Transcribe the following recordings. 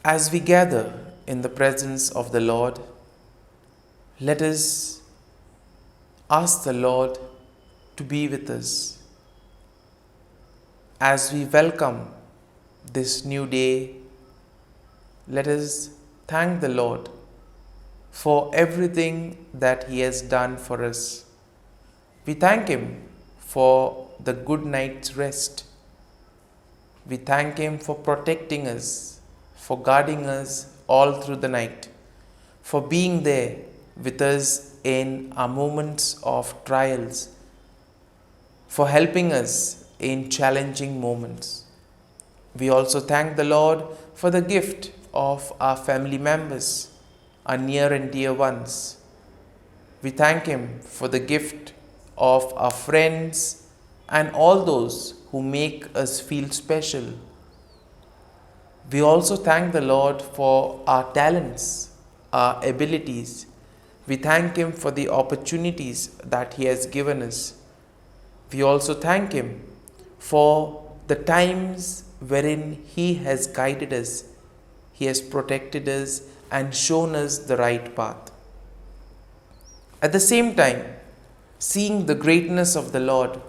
As we gather in the presence of the Lord, let us ask the Lord to be with us. As we welcome this new day, let us thank the Lord for everything that He has done for us. We thank Him for the good night's rest. We thank Him for protecting us, for guarding us all through the night, for being there with us in our moments of trials, for helping us in challenging moments. We also thank the Lord for the gift of our family members, our near and dear ones. We thank Him for the gift of our friends and all those who make us feel special. We also thank the Lord for our talents, our abilities. We thank Him for the opportunities that He has given us. We also thank Him for the times wherein He has guided us, He has protected us and shown us the right path. At the same time, seeing the greatness of the Lord,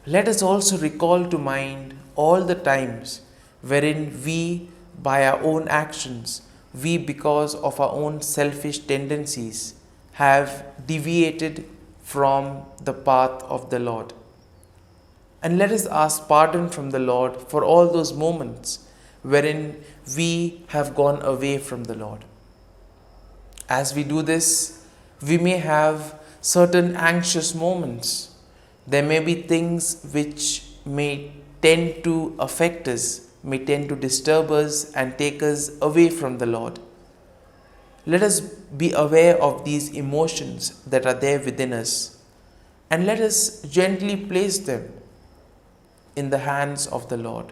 let us also recall to mind all the times wherein we, by our own actions, we, because of our own selfish tendencies, have deviated from the path of the Lord. And let us ask pardon from the Lord for all those moments wherein we have gone away from the Lord. As we do this, we may have certain anxious moments. There may be things which may tend to affect us, may tend to disturb us and take us away from the Lord. Let us be aware of these emotions that are there within us, and let us gently place them in the hands of the Lord.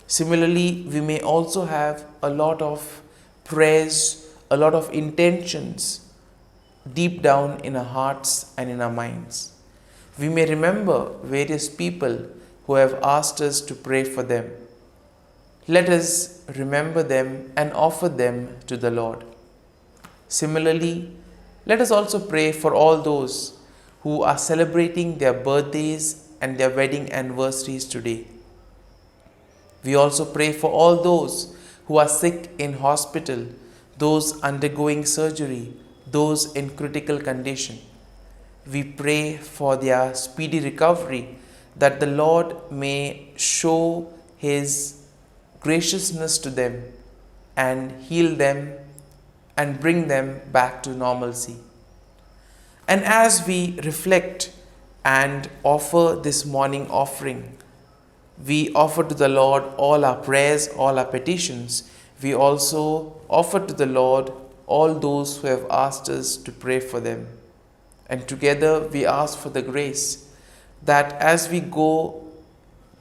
Similarly, we may also have a lot of prayers, a lot of intentions deep down in our hearts and in our minds. We may remember various people who have asked us to pray for them. Let us remember them and offer them to the Lord. Similarly, let us also pray for all those who are celebrating their birthdays and their wedding anniversaries today. We also pray for all those who are sick in hospital, those undergoing surgery, those in critical condition. We pray for their speedy recovery, that the Lord may show His graciousness to them and heal them and bring them back to normalcy. And as we reflect and offer this morning offering, we offer to the Lord all our prayers, all our petitions. We also offer to the Lord all those who have asked us to pray for them. And together we ask for the grace that as we go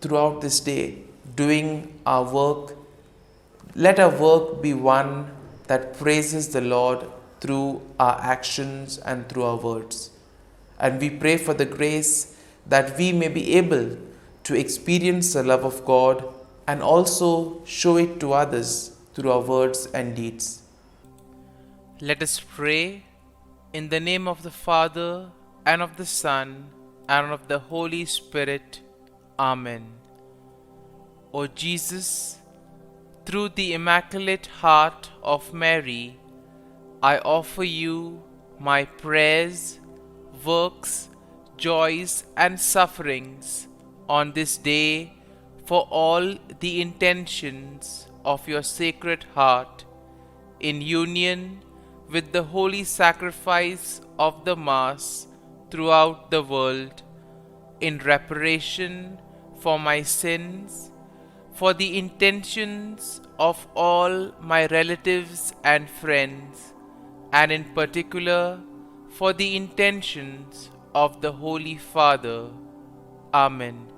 throughout this day doing our work, let our work be one that praises the Lord through our actions and through our words. And we pray for the grace that we may be able to experience the love of God and also show it to others through our words and deeds. Let us pray in the name of the Father, and of the Son, and of the Holy Spirit. Amen. O Jesus, through the Immaculate Heart of Mary, I offer you my prayers, works, joys, and sufferings on this day for all the intentions of your Sacred Heart, in union with the holy sacrifice of the Mass throughout the world, in reparation for my sins, for the intentions of all my relatives and friends, and in particular for the intentions of the Holy Father. Amen.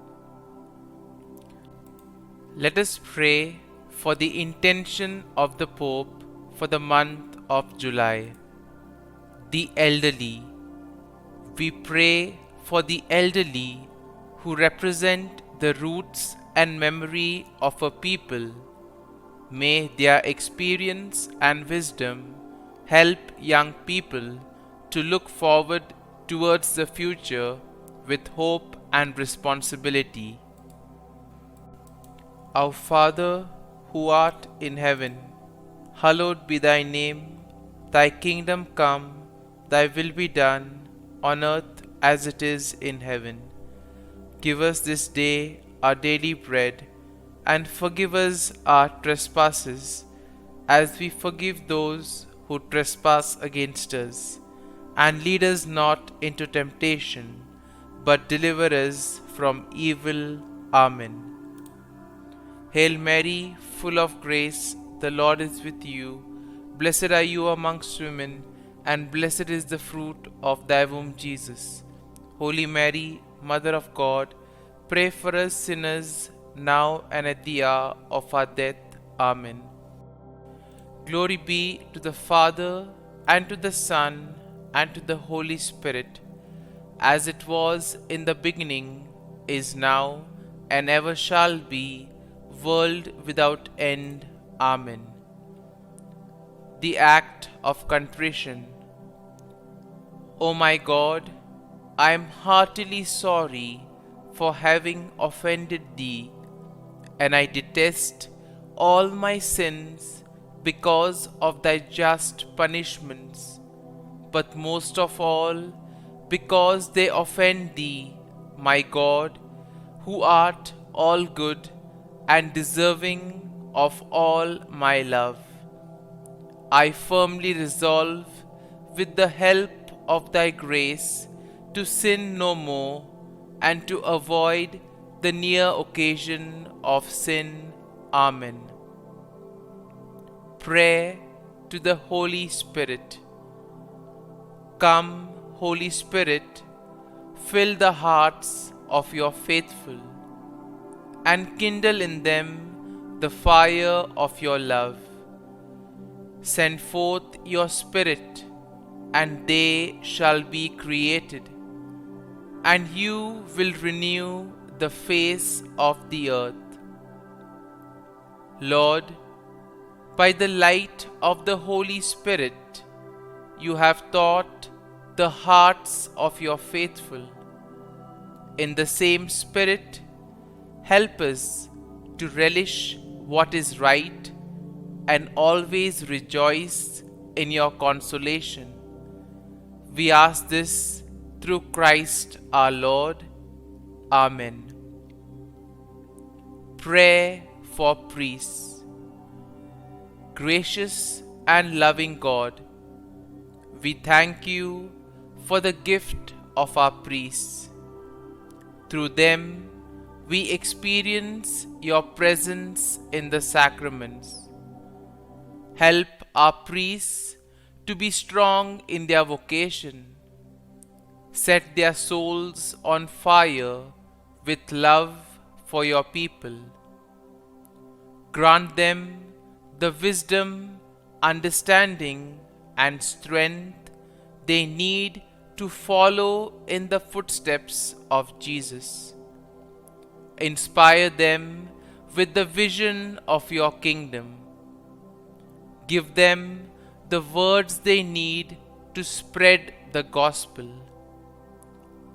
Let us pray for the intention of the Pope for the month of July. The elderly. We pray for the elderly who represent the roots and memory of a people, May their experience and wisdom help young people to look forward towards the future with hope and responsibility. Our Father, who art in heaven, hallowed be thy name. Thy kingdom come, thy will be done, on earth as it is in heaven. Give us this day our daily bread, and forgive us our trespasses, as we forgive those who trespass against us. And lead us not into temptation, but deliver us from evil. Amen. Hail Mary, full of grace, the Lord is with you. Blessed are you amongst women, and blessed is the fruit of thy womb, Jesus. Holy Mary, Mother of God, pray for us sinners, now and at the hour of our death. Amen. Glory be to the Father, and to the Son, and to the Holy Spirit, as it was in the beginning, is now, and ever shall be, world without end. Amen. The Act of Contrition. O my God, I am heartily sorry for having offended thee, and I detest all my sins because of thy just punishments, but most of all because they offend thee, my God, who art all good and deserving of all my love. I firmly resolve, with the help of thy grace, to sin no more, and to avoid the near occasion of sin. Amen. Prayer to the Holy Spirit. Come, Holy Spirit, fill the hearts of your faithful, and kindle in them the fire of your love. Send forth your Spirit, and they shall be created, and you will renew the face of the earth. Lord, by the light of the Holy Spirit, you have taught the hearts of your faithful. In the same Spirit, help us to relish what is right and always rejoice in your consolation. We ask this through Christ our Lord. Amen. Prayer for priests. Gracious and loving God, we thank you for the gift of our priests. Through them, we experience your presence in the sacraments. Help our priests to be strong in their vocation. Set their souls on fire with love for your people. Grant them the wisdom, understanding, and strength they need to follow in the footsteps of Jesus. Inspire them with the vision of your kingdom. Give them the words they need to spread the gospel.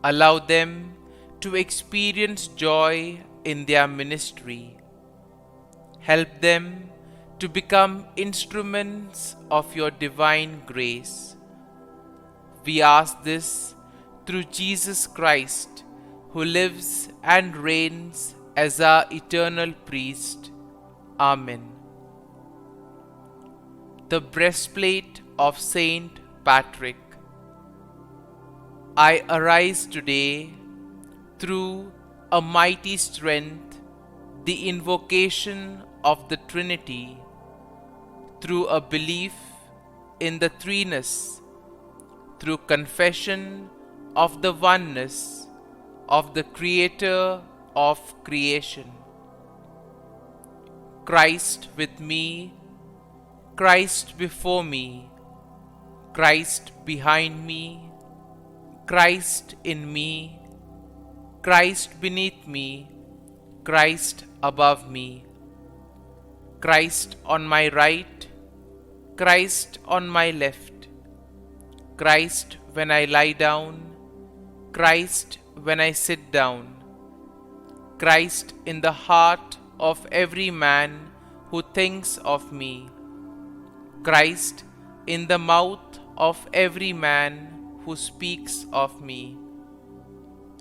Allow them to experience joy in their ministry. Help them to become instruments of your divine grace. We ask this through Jesus Christ, who lives and reigns as our eternal priest. Amen. The breastplate of Saint Patrick. I arise today through a mighty strength, the invocation of the Trinity, through a belief in the threeness, through confession of the oneness of the Creator of creation. Christ with me, Christ before me, Christ behind me, Christ in me, Christ beneath me, Christ above me, Christ on my right, Christ on my left, Christ when I lie down, Christ when I sit down, Christ in the heart of every man who thinks of me, Christ in the mouth of every man who speaks of me,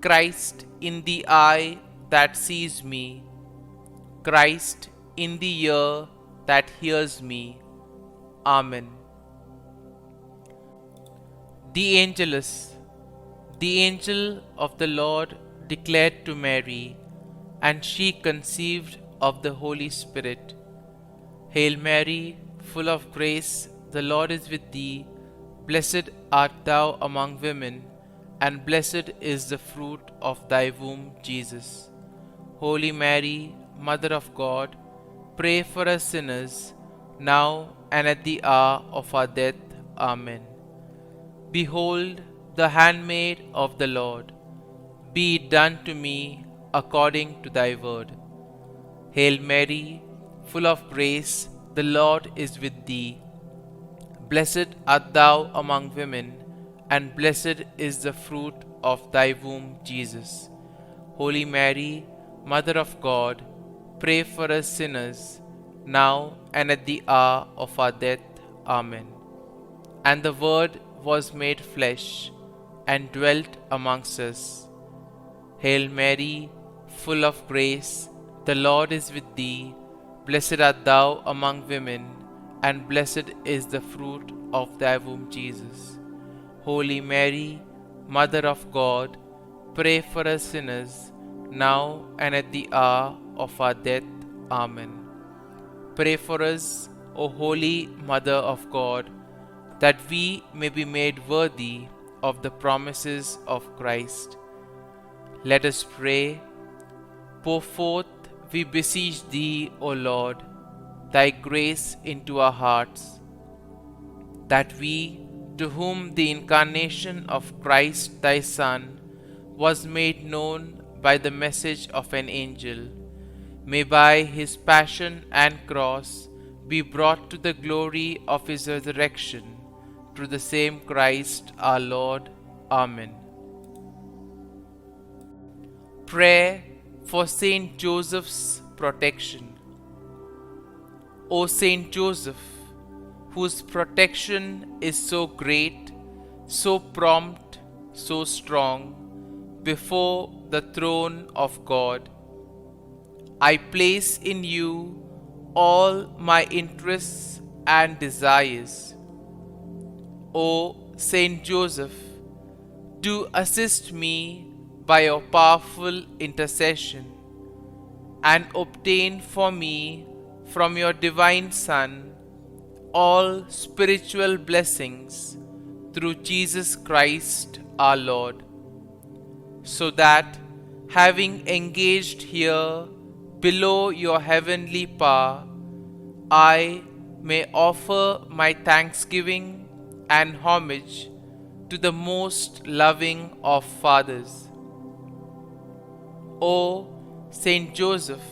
Christ in the eye that sees me, Christ in the ear that hears me. Amen. The Angelus. The angel of the Lord declared to Mary, and she conceived of the Holy Spirit. Hail Mary, full of grace, the Lord is with thee. Blessed art thou among women, and blessed is the fruit of thy womb, Jesus. Holy Mary, Mother of God, pray for us sinners, now and at the hour of our death. Amen. Behold, the handmaid of the Lord. Be it done to me according to thy word. Hail Mary, full of grace, the Lord is with thee. Blessed art thou among women, and blessed is the fruit of thy womb, Jesus. Holy Mary, Mother of God, pray for us sinners, now and at the hour of our death. Amen. And the Word was made flesh, and dwelt amongst us. Hail Mary, full of grace, the Lord is with thee. Blessed art thou among women, and blessed is the fruit of thy womb, Jesus. Holy Mary, Mother of God, pray for us sinners, now and at the hour of our death. Amen. Pray for us, O Holy Mother of God, that we may be made worthy of the promises of Christ. Let us pray. Pour forth, we beseech thee, O Lord, thy grace into our hearts, that we, to whom the incarnation of Christ thy Son was made known by the message of an angel, may by his passion and cross be brought to the glory of his resurrection, through the same Christ our Lord. Amen. Prayer for Saint Joseph's protection. O Saint Joseph, whose protection is so great, so prompt, so strong, before the throne of God, I place in you all my interests and desires. O Saint Joseph, do assist me by your powerful intercession, and obtain for me from your divine Son all spiritual blessings through Jesus Christ our Lord, so that, having engaged here below your heavenly power, I may offer my thanksgiving and homage to the most loving of fathers. O Saint Joseph,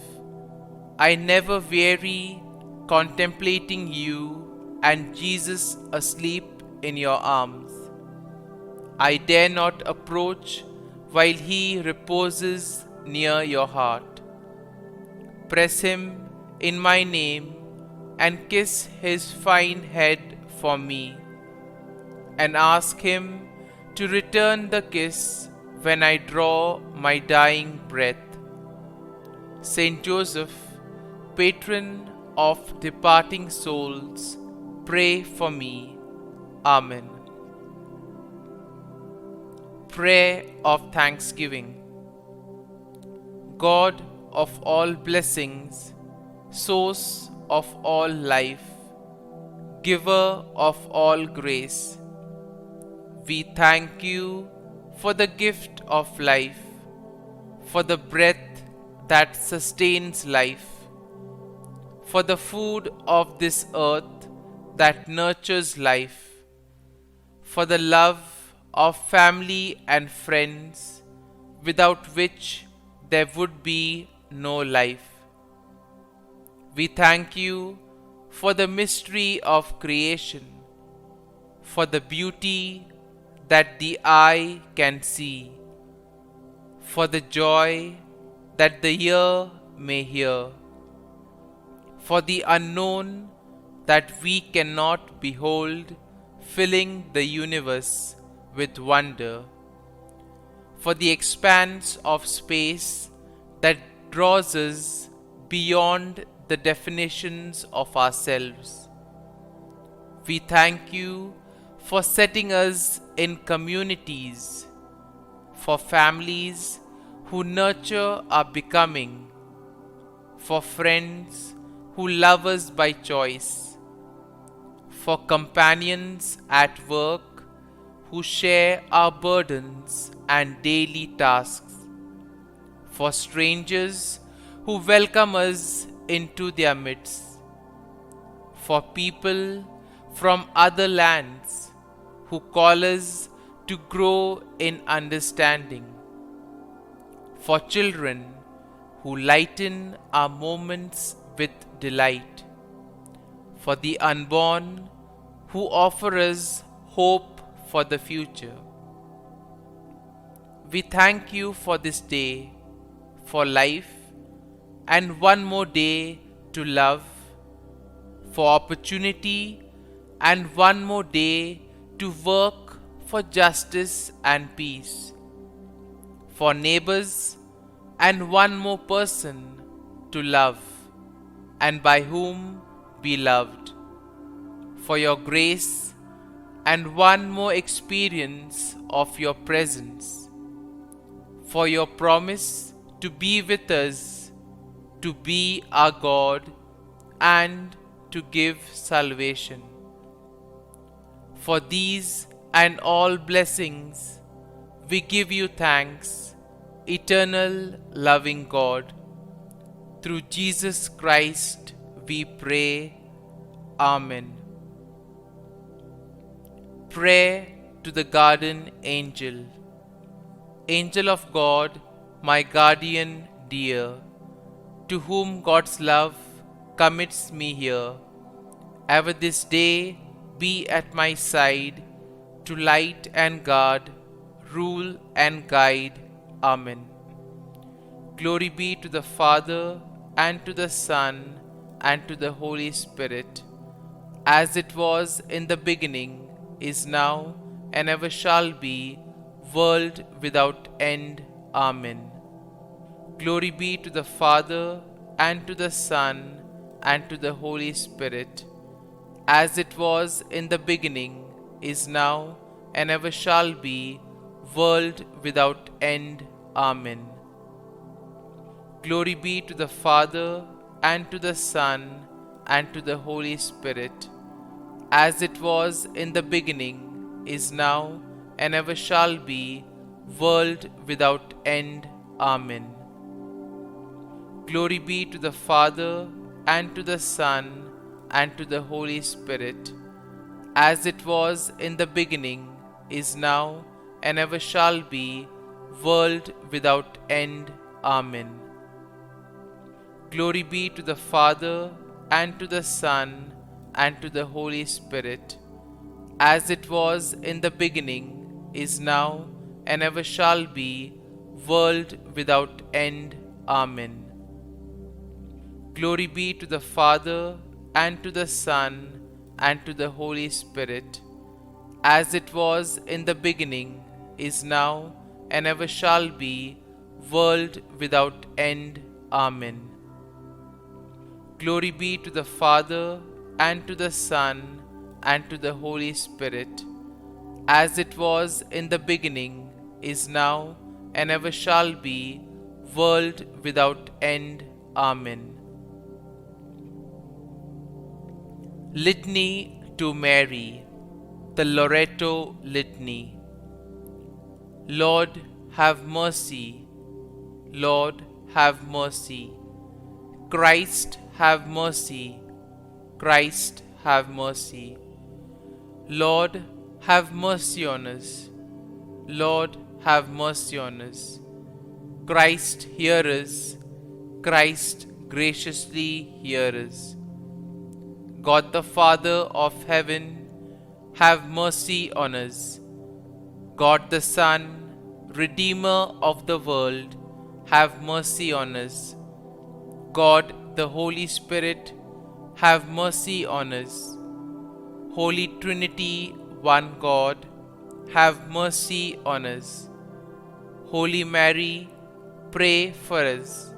I never weary contemplating you and Jesus asleep in your arms. I dare not approach while he reposes near your heart. Press him in my name and kiss his fine head for me, and ask him to return the kiss when I draw my dying breath. Saint Joseph, patron of departing souls, pray for me. Amen. Prayer of Thanksgiving. God of all blessings, source of all life, giver of all grace, we thank you for the gift of life, for the breath that sustains life, for the food of this earth that nurtures life, for the love of family and friends, without which there would be no life. We thank you for the mystery of creation, for the beauty that the eye can see, for the joy that the ear may hear, for the unknown that we cannot behold, filling the universe with wonder, for the expanse of space that draws us beyond the definitions of ourselves. We thank you for setting us in communities, for families who nurture our becoming, for friends who love us by choice, for companions at work who share our burdens and daily tasks, for strangers who welcome us into their midst, for people from other lands who call us to grow in understanding, for children who lighten our moments with delight, for the unborn who offer us hope for the future. We thank you for this day, for life, and one more day to love, for opportunity, and one more day to work for justice and peace, for neighbors, and one more person to love, and by whom be loved, for your grace, and one more experience of your presence, for your promise to be with us, to be our God, and to give salvation. For these and all blessings, we give you thanks, eternal loving God. Through Jesus Christ we pray. Amen. Prayer to the Guardian Angel. Angel of God, my guardian dear, to whom God's love commits me here, ever this day be at my side, to light and guard, rule and guide. Amen. Glory be to the Father, and to the Son, and to the Holy Spirit, as it was in the beginning, is now, and ever shall be, world without end. Amen. Glory be to the Father, and to the Son, and to the Holy Spirit, as it was in the beginning, is now, and ever shall be, world without end. Amen. Glory be to the Father, and to the Son, and to the Holy Spirit, as it was in the beginning, is now, and ever shall be, world without end. Amen. Glory be to the Father, and to the Son, and to the Holy Spirit, as it was in the beginning, is now, and ever shall be, world without end. Amen. Glory be to the Father, and to the Son, and to the Holy Spirit, as it was in the beginning, is now, and ever shall be, world without end. Amen. Glory be to the Father, and to the Son, and to the Holy Spirit, as it was in the beginning, is now, and ever shall be, world without end. Amen. Glory be to the Father, and to the Son, and to the Holy Spirit, as it was in the beginning, is now, and ever shall be, world without end. Amen. Litany to Mary, the LORETO Litany. Lord, have mercy. Lord, have mercy. Christ, have mercy. Christ, have mercy. Lord, have mercy on us. Lord, have mercy on us. Christ, hear us. Christ, graciously hear us. God the Father of heaven, have mercy on us. God the Son, Redeemer of the world, have mercy on us. God the Holy Spirit, have mercy on us. Holy Trinity, one God, have mercy on us. Holy Mary, pray for us.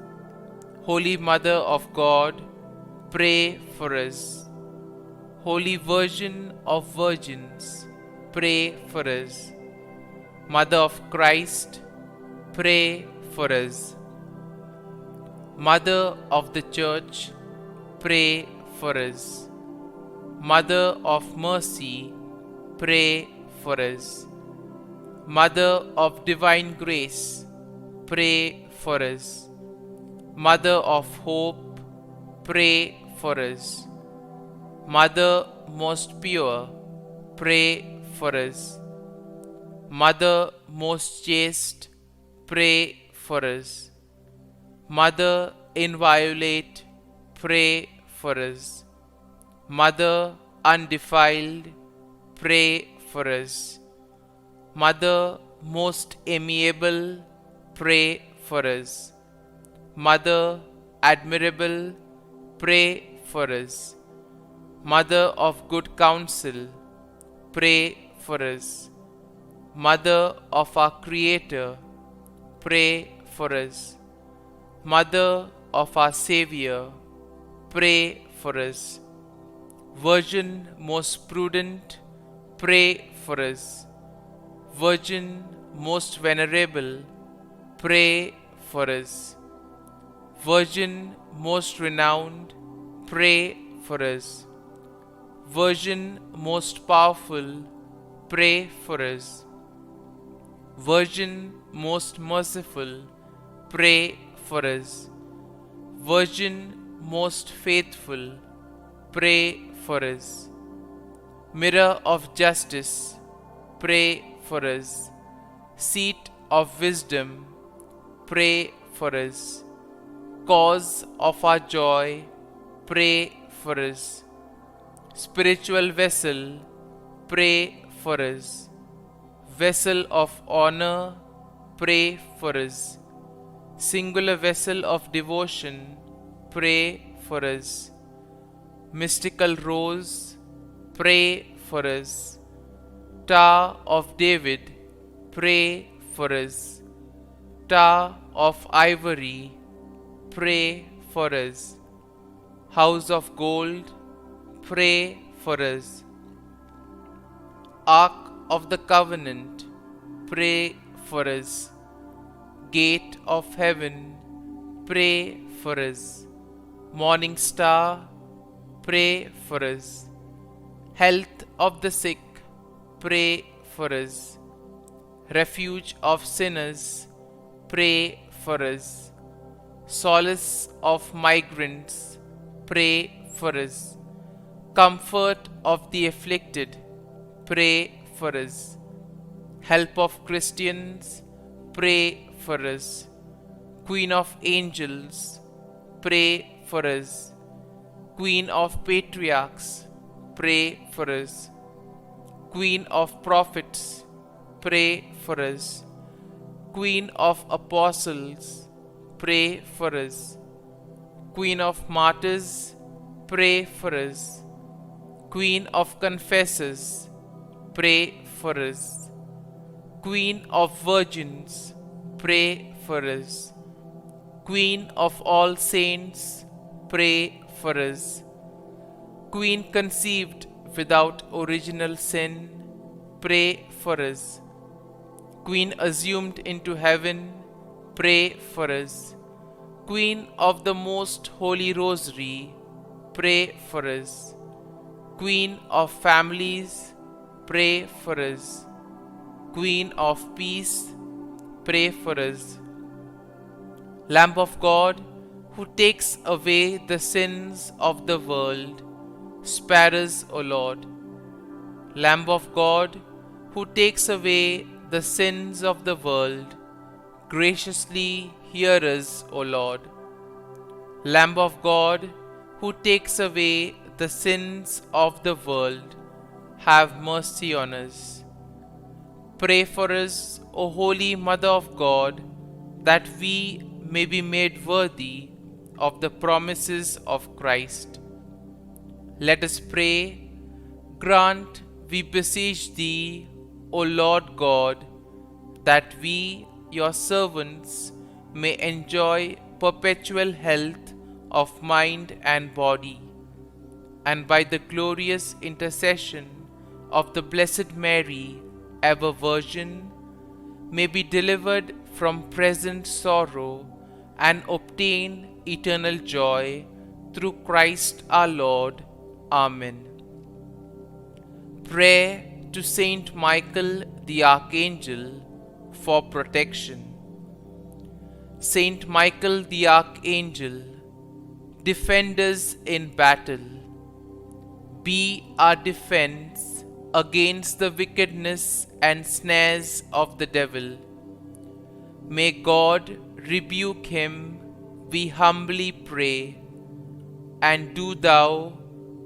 Holy Mother of God, pray for us. Holy Virgin of Virgins, pray for us. Mother of Christ, pray for us. Mother of the Church, pray for us. Mother of Mercy, pray for us. Mother of Divine Grace, pray for us. Mother of Hope, pray for us. Mother most pure, pray for us. Mother most chaste, pray for us. Mother inviolate, pray for us. Mother undefiled, pray for us. Mother most amiable, pray for us. Mother admirable, pray for us. Mother of good counsel, pray for us. Mother of our Creator, pray for us. Mother of our Savior, pray for us. Virgin most prudent, pray for us. Virgin most venerable, pray for us. Virgin most renowned, pray for us. Virgin most powerful, pray for us. Virgin most merciful, pray for us. Virgin most faithful, pray for us. Mirror of justice, pray for us. Seat of wisdom, pray for us. Cause of our joy, pray for us. Spiritual vessel, pray for us. Vessel of honor, pray for us. Singular vessel of devotion, pray for us. Mystical rose, pray for us. Tower of David, pray for us. Tower of ivory, pray for us. House of gold, pray for us. Ark of the Covenant, pray for us. Gate of heaven, pray for us. Morning star, pray for us. Health of the sick, pray for us. Refuge of sinners, pray for us. Solace of migrants, pray for us. Comfort of the afflicted, pray for us. Help of Christians, pray for us. Queen of angels, pray for us. Queen of patriarchs, pray for us. Queen of prophets, pray for us. Queen of apostles, pray for us. Queen of martyrs, pray for us. Queen of confessors, pray for us. Queen of virgins, pray for us. Queen of all saints, pray for us. Queen conceived without original sin, pray for us. Queen assumed into heaven, pray for us. Queen of the most holy rosary, pray for us. Queen of families, pray for us. Queen of peace, pray for us. Lamb of God, who takes away the sins of the world, spare us, O Lord. Lamb of God, who takes away the sins of the world, graciously hear us, O Lord. Lamb of God, who takes away the sins of the world, have mercy on us. Pray for us, O Holy Mother of God, that we may be made worthy of the promises of Christ. Let us pray. Grant, we beseech Thee, O Lord God, that we, Your servants, may enjoy perpetual health of mind and body, and by the glorious intercession of the Blessed Mary, ever Virgin, may be delivered from present sorrow and obtain eternal joy through Christ our Lord. Amen. Prayer to Saint Michael the Archangel for protection. Saint Michael the Archangel, defend us in battle. Be our defense against the wickedness and snares of the devil. May God rebuke him, we humbly pray. And do Thou,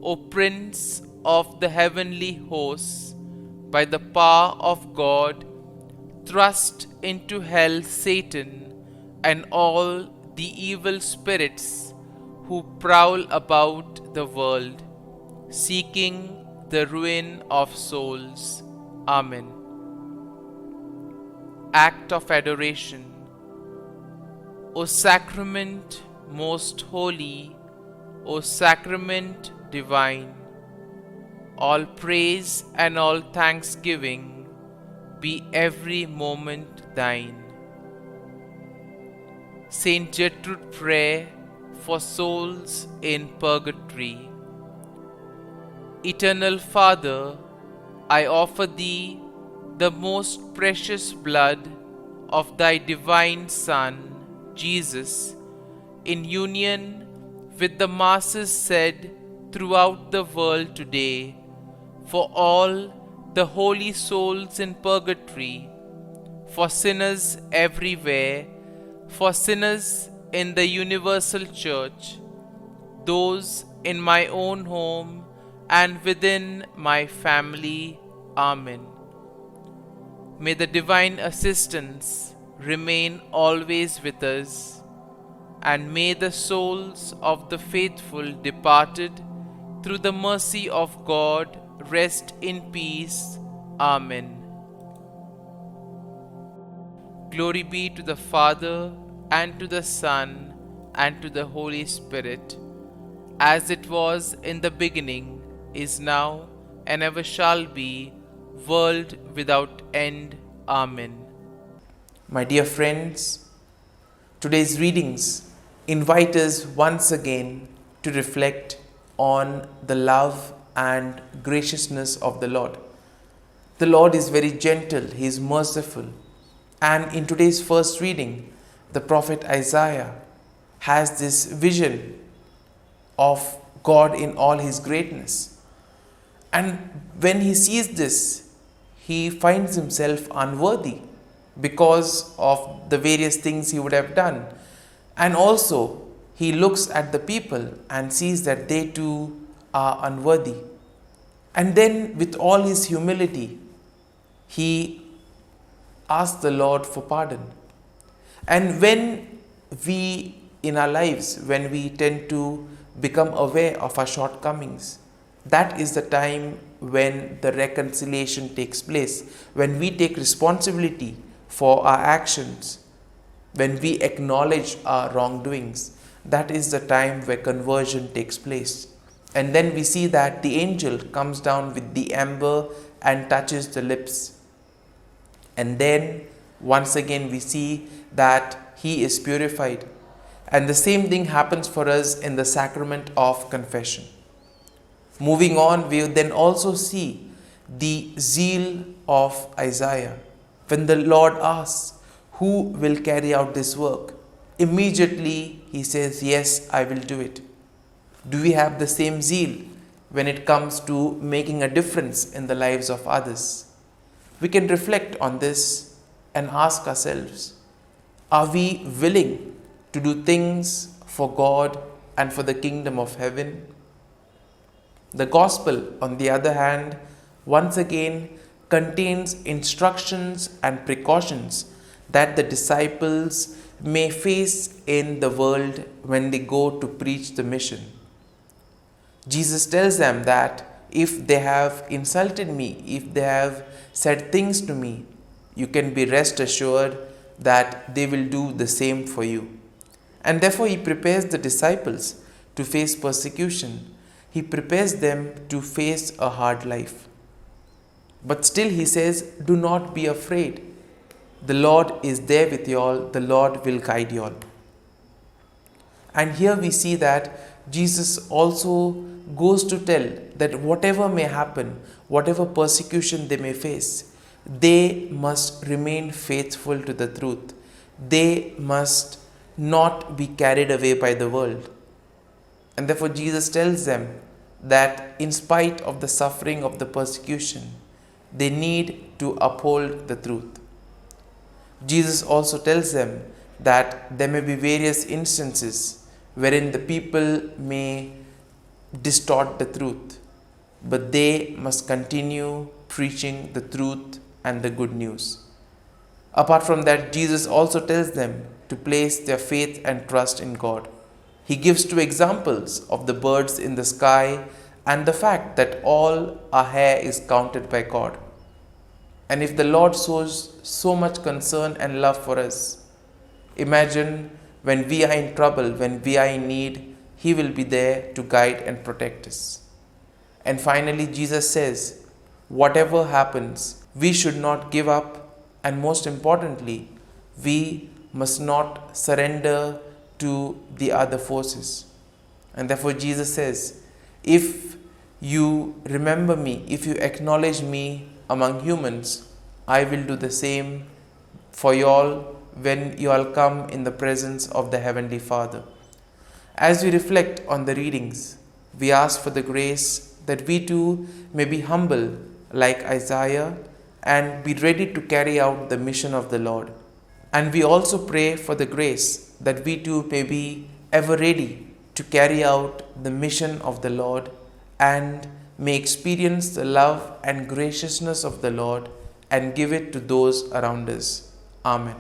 O Prince of the heavenly hosts, by the power of God, thrust into hell Satan and all the evil spirits who prowl about the world, seeking the ruin of souls. Amen. Act of Adoration. O Sacrament most holy, O Sacrament divine, all praise and all thanksgiving be every moment Thine. Saint Gertrude prayer for souls in purgatory. Eternal Father, I offer Thee the most precious blood of Thy divine Son, Jesus, in union with the masses said throughout the world today, for all the holy souls in purgatory, for sinners everywhere, for sinners in the universal church, those in my own home and within my family. Amen. May the divine assistance remain always with us, and may the souls of the faithful departed through the mercy of God rest in peace. Amen. Glory be to the Father, and to the Son, and to the Holy Spirit, as it was in the beginning, is now, and ever shall be, world without end. Amen. My dear friends, today's readings invite us once again to reflect on the love and graciousness of the Lord. The Lord is very gentle, He is merciful. And in today's first reading, the prophet Isaiah has this vision of God in all His greatness. And when he sees this, he finds himself unworthy because of the various things he would have done. And also, he looks at the people and sees that they too are unworthy. And then, with all his humility, he asks the Lord for pardon. And when we, in our lives, when we tend to become aware of our shortcomings, that is the time when the reconciliation takes place, when we take responsibility for our actions, when we acknowledge our wrongdoings. That is the time where conversion takes place. And then we see that the angel comes down with the amber and touches the lips. And then once again we see that he is purified. And the same thing happens for us in the sacrament of confession. Moving on, we then also see the zeal of Isaiah. When the Lord asks, who will carry out this work? Immediately he says, yes, I will do it. Do we have the same zeal when it comes to making a difference in the lives of others? We can reflect on this and ask ourselves, are we willing to do things for God and for the kingdom of heaven. The Gospel, on the other hand, once again contains instructions and precautions that the disciples may face in the world when they go to preach the mission. Jesus tells them that if they have insulted me, if they have said things to me, you can be rest assured that they will do the same for you. And therefore he prepares the disciples to face persecution. He prepares them to face a hard life. But still he says, do not be afraid. The Lord is there with you all. The Lord will guide you all. And here we see that Jesus also goes to tell that whatever may happen, whatever persecution they may face, they must remain faithful to the truth. They must not be carried away by the world. And therefore Jesus tells them that in spite of the suffering of the persecution, they need to uphold the truth. Jesus also tells them that there may be various instances wherein the people may distort the truth, but they must continue preaching the truth and the good news. Apart from that, Jesus also tells them to place their faith and trust in God. He gives two examples of the birds in the sky and the fact that all our hair is counted by God. And if the Lord shows so much concern and love for us, imagine when we are in trouble, when we are in need, He will be there to guide and protect us. And finally, Jesus says, whatever happens, we should not give up, and most importantly, we must not surrender to the other forces. And therefore Jesus says, if you remember me, if you acknowledge me among humans, I will do the same for you all when you all come in the presence of the Heavenly Father. As we reflect on the readings, we ask for the grace that we too may be humble like Isaiah and be ready to carry out the mission of the Lord. And we also pray for the grace that we too may be ever ready to carry out the mission of the Lord and may experience the love and graciousness of the Lord and give it to those around us. Amen.